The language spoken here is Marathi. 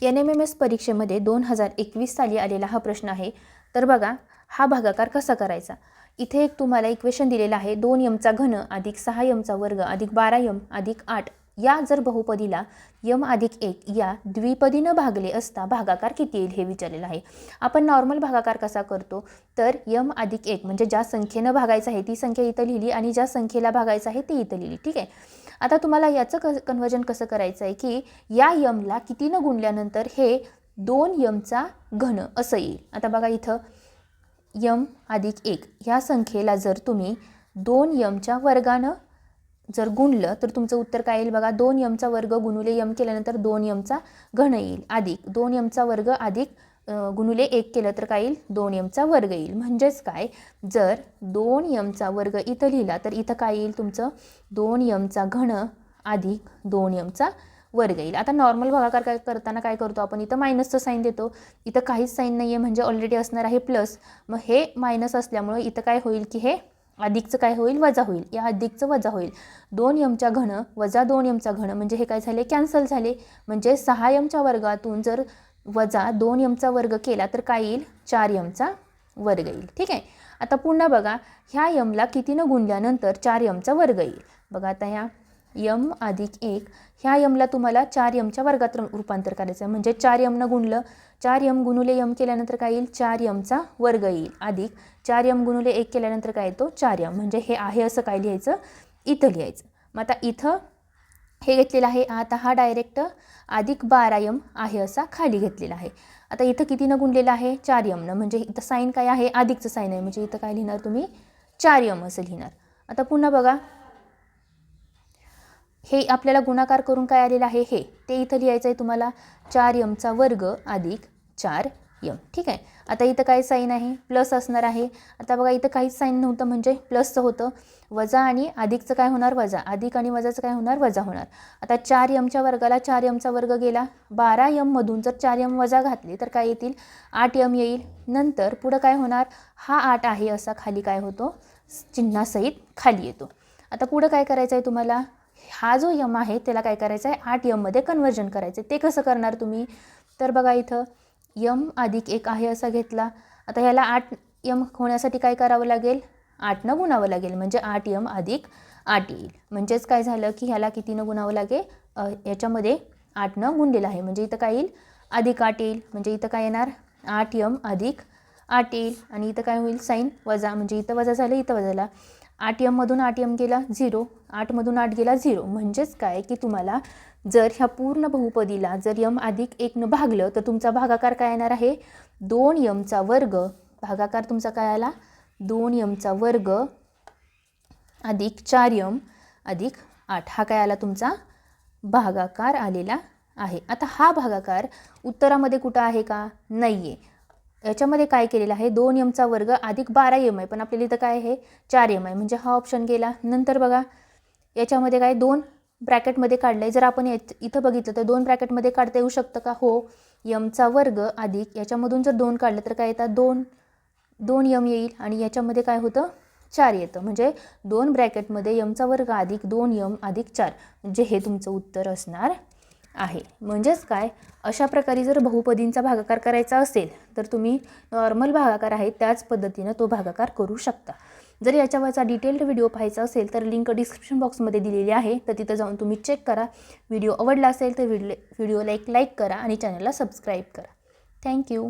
NMMS परीक्षेमध्ये 2021 साली आलेला हा प्रश्न आहे। तर बघा हा भागाकार कसा करायचा। इथे एक तुम्हाला इक्वेशन दिलेला आहे 2m घन अधिक 6m वर्ग अधिक 12m अधिक 8 या जर बहुपदीला m अधिक 1 या द्विपदीने भागले असता भागाकार किती येईल हे विचारलेलं आहे। आपण नॉर्मल भागाकार कसा करतो तर m अधिक 1 म्हणजे ज्या संख्येने भागायचं आहे ती संख्या इथं लिहिली आणि ज्या संख्येला भागायचं आहे ती इथं लिहिली। ठीक आहे, आता तुम्हाला याचं कन्वर्जन कसं करायचं आहे की या m ला कितीनं गुणल्यानंतर हे 2m घन असं येईल। आता बघा इथं m अधिक 1 ह्या संख्येला जर तुम्ही 2m वर्गानं जर गुणलं तर तुमचं उत्तर काय येईल बघा। 2m वर्ग गुणिले m केल्यानंतर 2m घन येईल अधिक 2m वर्ग अधिक गुणिले 1 केलं तर काय येईल 2m वर्ग येईल। म्हणजेच काय जर 2m वर्ग इथं लिहिला तर इथं काय येईल तुमचं 2m घन अधिक 2m वर्ग येईल। आता नॉर्मल भागाकार काय करताना काय करतो आपण इथं मायनसचं साइन देतो, इथं काहीच साइन नाही आहे म्हणजे ऑलरेडी असणार आहे प्लस, मग हे मायनस असल्यामुळे इथं काय होईल की हे अधिकचं काय होईल वजा होईल, या अधिकचं वजा होईल 2m घन वजा 2m घन म्हणजे हे काय झाले कॅन्सल झाले। म्हणजे 6m वर्गातून जर वजा 2m वर्ग केला तर काय येईल 4m वर्ग येईल। ठीक आहे, आता पुन्हा बघा ह्या m ला कितीनं गुणल्यानंतर 4m वर्ग येईल। बघा आता ह्या m अधिक 1 ह्या m ला तुम्हाला 4m वर्गात रूपांतर करायचं आहे म्हणजे 4m न गुणलं 4m गुणिले m केल्यानंतर काय येईल 4m वर्ग येईल अधिक 4m गुणिले 1 केल्यानंतर काय येतो 4m म्हणजे हे आहे असं काय लिहायचं इथं लिहायचं। मग आता इथं हे घेतलेलं आहे, आता हा डायरेक्ट अधिक 12m आहे असा खाली घेतलेला आहे। आता इथं कितीनं गुणलेलं आहे 4m न म्हणजे इथं साइन काय आहे अधिकचं साइन आहे म्हणजे इथं काय लिहिणार तुम्ही 4m असं लिहिणार। आता पुन्हा बघा हे आपल्याला गुणाकार करून काय आलेलं आहे हे ते इथं लिहायचं आहे तुम्हाला 4m वर्ग अधिक 4m। ठीक आहे, आता इथं काय साइन आहे प्लस असणार आहे। आता बघा इथं काहीच साइन नव्हतं म्हणजे प्लसचं होतं, वजा आणि अधिकचं काय होणार वजा, अधिक आणि वजाचं काय होणार वजा होणार। आता 4m वर्गाला 4m वर्ग गेला, 12m मधून जर 4m वजा घातले तर काय येतील 8m येईल। नंतर पुढं काय होणार हा 8 आहे असा खाली काय होतो चिन्हासहित खाली येतो। आता पुढं काय करायचं आहे तुम्हाला हा जो m आहे त्याला काय करायचं आहे 8m मध्ये कन्वर्जन करायचं आहे। ते कसं करणार तुम्ही तर बघा इथं m अधिक 1 आहे असा घेतला, आता ह्याला 8m होण्यासाठी काय करावं लागेल 8 न गुणावं लागेल म्हणजे 8m अधिक 8 येईल। म्हणजेच काय झालं की ह्याला कितीनं गुणावं लागेल याच्यामध्ये 8 न गुणलेलं आहे म्हणजे इथं काय येईल अधिक 8 येईल म्हणजे इथं काय येणार 8m अधिक 8 येईल आणि इथं काय होईल साइन वजा म्हणजे इथं वजा झालं इथं वजा झाला 8m मधून 8m गेला 0, 8 मधून 8 गेला 0 म्हणजेच काय की तुम्हाला जर ह्या पूर्ण बहुपदीला जर m अधिक 1 न भागलं तर तुमचा भागाकार काय येणार आहे 2m वर्ग, भागाकार तुमचा काय आला 2m वर्ग अधिक 4m अधिक 8 हा काय आला तुमचा भागाकार आलेला आहे। आता हा भागाकार उत्तरामध्ये कुठं आहे का नाही आहे, याच्यामध्ये काय केलेलं आहे 2m वर्ग अधिक 12m आहे पण आपल्याला इथं काय आहे 4m आहे म्हणजे हा ऑप्शन गेला। नंतर बघा याच्यामध्ये काय 2 ब्रॅकेटमध्ये काढलं आहे, जर आपण इथं बघितलं तर 2 ब्रॅकेटमध्ये काढता येऊ शकतं का हो m वर्ग अधिक याच्यामधून जर 2 काढलं तर काय येतात 2m येईल आणि याच्यामध्ये काय होतं 4 येतं म्हणजे 2 ब्रॅकेटमध्ये m वर्ग अधिक 2m अधिक 4 म्हणजे हे तुमचं उत्तर असणार आहे। म्हणजेच काय अशा प्रकारे जर बहुपदींचा भागाकार करायचा असेल तर तुम्ही नॉर्मल भागाकार आहे त्याच पद्धतीने तो भागाकार करू शकता। जर याच्यावरचा डिटेल्ड व्हिडिओ पाहायचा असेल तर लिंक डिस्क्रिप्शन बॉक्समध्ये दिलेली आहे, तर तिथं जाऊन तुम्ही चेक करा। व्हिडिओ आवडला असेल तर व्हिडिओला एक लाईक करा आणि चॅनलला सबस्क्राईब करा। थँक्यू।